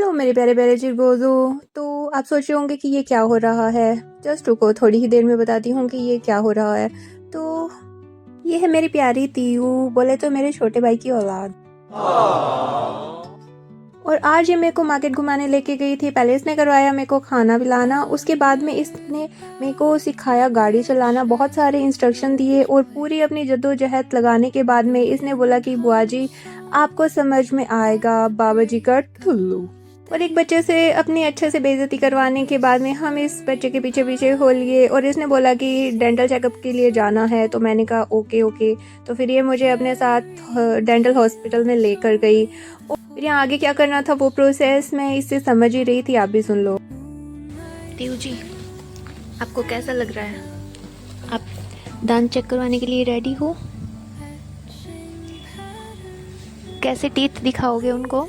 Hello मेरे प्यारे प्यारे चिरगोज़ो। तो आप सोच रहे होंगे कि ये क्या हो रहा है। जस्ट रुको, थोड़ी ही देर में बताती हूँ कि ये क्या हो रहा है। तो ये है मेरी प्यारी तीयू, बोले तो मेरे छोटे भाई की औलाद। और आज ये मेरे को मार्केट घुमाने लेके गई थी। पहले इसने करवाया मेरे को खाना पिलाना, उसके बाद में इसने मेरे को सिखाया गाड़ी चलाना, बहुत सारे इंस्ट्रक्शन दिए और पूरी अपनी जद्दोजहद लगाने के बाद में इसने बोला कि बुआ जी आपको समझ में आएगा बाबा जी का टुल्लू। और एक बच्चे से अपनी अच्छे से बेइज्जती करवाने के बाद में हम इस बच्चे के पीछे पीछे हो लिए और इसने बोला कि डेंटल चेकअप के लिए जाना है। तो मैंने कहा ओके ओके। तो फिर ये मुझे अपने साथ डेंटल हॉस्पिटल में लेकर गई। और फिर यहाँ आगे क्या करना था वो प्रोसेस मैं इससे समझ ही रही थी, आप भी सुन लो। तीयू जी, आपको कैसा लग रहा है? आप दांत चेक करवाने के लिए रेडी हो? कैसे टीथ दिखाओगे उनको?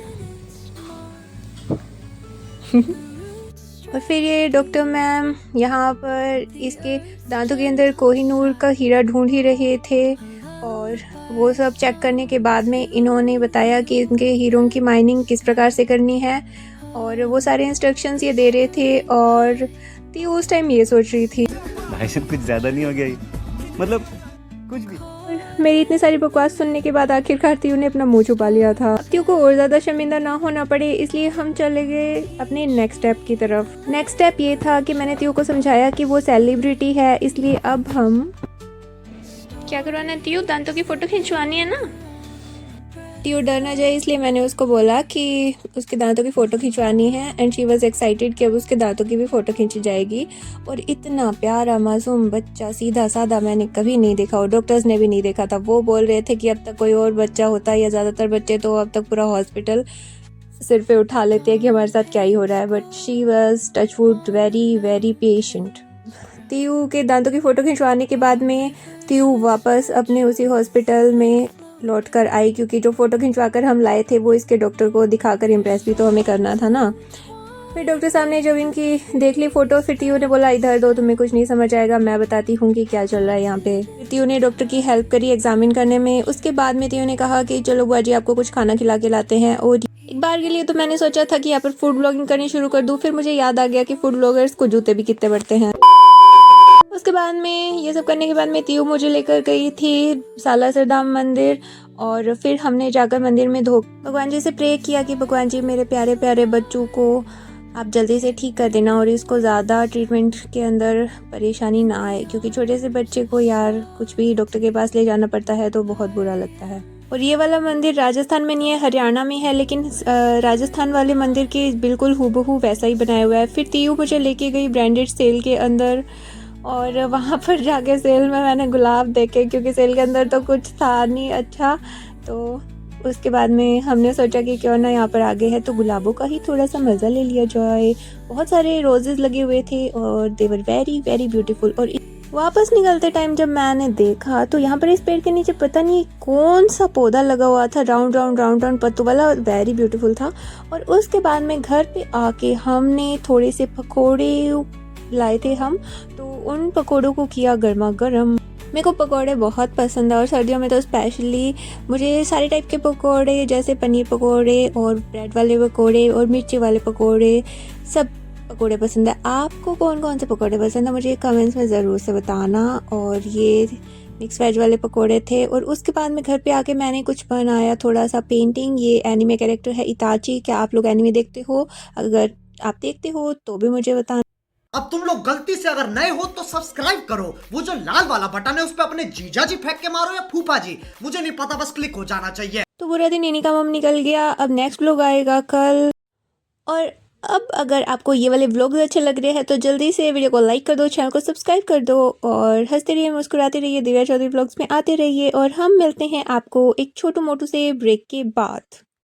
और फिर ये डॉक्टर मैम यहाँ पर इसके दांतों के अंदर कोहिनूर का हीरा ढूंढ ही रहे थे और वो सब चेक करने के बाद में इन्होंने बताया कि इनके हीरों की माइनिंग किस प्रकार से करनी है और वो सारे इंस्ट्रक्शंस ये दे रहे थे। और ती उस टाइम ये सोच रही थी भाई साहब कुछ ज़्यादा नहीं हो गया ये? मतलब कुछ भी। मेरी इतनी सारी बकवास सुनने के बाद आखिरकार तीयू ने अपना मुंह छुपा लिया था। अब तीयू को और ज़्यादा शर्मिंदा ना होना पड़े इसलिए हम चले गए अपने नेक्स्ट स्टेप की तरफ। नेक्स्ट स्टेप ये था कि मैंने तीयू को समझाया कि वो सेलिब्रिटी है, इसलिए अब हम क्या करवाना है तीयू, दांतों की फ़ोटो खिंचवानी है ना। तीयू डर ना जाए इसलिए मैंने उसको बोला कि उसके दांतों की फ़ोटो खिंचवानी है एंड शी वाज एक्साइटेड कि अब उसके दांतों की भी फ़ोटो खींची जाएगी। और इतना प्यारा मासूम बच्चा, सीधा साधा, मैंने कभी नहीं देखा और डॉक्टर्स ने भी नहीं देखा था। वो बोल रहे थे कि अब तक कोई और बच्चा होता है या ज़्यादातर बच्चे तो अब तक पूरा हॉस्पिटल सिर पे उठा लेते हैं कि हमारे साथ क्या ही हो रहा है। But she was touch wood very very patient. तीयू के दांतों की फ़ोटो खिंचवाने के बाद में तीयू वापस अपने उसी हॉस्पिटल में लौट कर आई, क्योंकि जो फ़ोटो खिंचवा कर हम लाए थे वो इसके डॉक्टर को दिखाकर इम्प्रेस भी तो हमें करना था ना। फिर डॉक्टर साहब ने जब इनकी देख ली फ़ोटो, फिर तीयू ने बोला इधर दो, तुम्हें कुछ नहीं समझ आएगा, मैं बताती हूँ कि क्या चल रहा है यहाँ पे। तीयू ने डॉक्टर की हेल्प करी एग्जामिन करने में। उसके बाद में तीयू ने कहा कि चलो बुआ जी आपको कुछ खाना खिला के लाते हैं। और एक बार के लिए तो मैंने सोचा था कि यहाँ पर फूड ब्लॉगिंग करनी शुरू कर दूँ, फिर मुझे याद आ गया कि फूड ब्लॉगर्स को जूते भी कितने पड़ते हैं। उसके बाद में ये सब करने के बाद में तीयू मुझे लेकर गई थी सालासर धाम मंदिर और फिर हमने जाकर मंदिर में भगवान जी से प्रे किया कि भगवान जी मेरे प्यारे प्यारे बच्चों को आप जल्दी से ठीक कर देना और इसको ज़्यादा ट्रीटमेंट के अंदर परेशानी ना आए, क्योंकि छोटे से बच्चे को यार कुछ भी डॉक्टर के पास ले जाना पड़ता है तो बहुत बुरा लगता है। और ये वाला मंदिर राजस्थान में नहीं है, हरियाणा में है, लेकिन राजस्थान वाले मंदिर के बिल्कुल हूबहू वैसा ही बनाया हुआ है। फिर तीयू मुझे लेके गई ब्रांडेड सेल के अंदर और वहाँ पर जाके सेल में मैंने गुलाब देखे, क्योंकि सेल के अंदर तो कुछ था नहीं अच्छा। तो उसके बाद में हमने सोचा कि क्यों ना यहाँ पर आगे है तो गुलाबों का ही थोड़ा सा मज़ा ले लिया जाए। बहुत सारे रोजेस लगे हुए थे और दे वर वेरी वेरी ब्यूटीफुल। और वापस निकलते टाइम जब मैंने देखा तो यहाँ पर इस पेड़ के नीचे पता नहीं कौन सा पौधा लगा हुआ था, राउंड राउंड राउंड राउंड पत्तों वाला, वेरी ब्यूटीफुल था। और उसके बाद में घर पे आके हमने थोड़े से पकौड़े लाए थे हम, तो उन पकौड़ों को किया गर्मा गर्म। मेरे को पकौड़े बहुत पसंद है और सर्दियों में तो स्पेशली मुझे सारे टाइप के पकौड़े, जैसे पनीर पकौड़े और ब्रेड वाले पकौड़े और मिर्ची वाले पकौड़े, सब पकौड़े पसंद है। आपको कौन कौन से पकौड़े पसंद है मुझे कमेंट्स में ज़रूर से बताना। और ये मिक्स वेज वाले पकौड़े थे। और उसके बाद में घर पे आके मैंने कुछ बनाया, थोड़ा सा पेंटिंग। ये एनिमे कैरेक्टर है इताची। क्या आप लोग एनिमे देखते हो? अगर आप देखते हो तो भी मुझे बताना। अब तुम लोग गलती से अगर नए हो तो सब्सक्राइब करो, वो जो लाल वाला बटन है उस पर अपने जीजा जी फेंक के मारो या फूफा जी, मुझे नहीं पता, बस क्लिक हो जाना चाहिए। तो पूरा दिन इन्हीं का मम निकल गया। अब नेक्स्ट व्लॉग आएगा कल। और अब अगर आपको ये वाले व्लॉग्स अच्छे लग रहे हैं तो जल्दी से वीडियो को लाइक कर दो, चैनल को सब्सक्राइब कर दो और हंसते रहिए, मुस्कुराते रहिए, दिव्या चौधरी व्लॉग्स में आते रहिए। और हम मिलते हैं आपको एक छोटू मोटू से ब्रेक के बाद।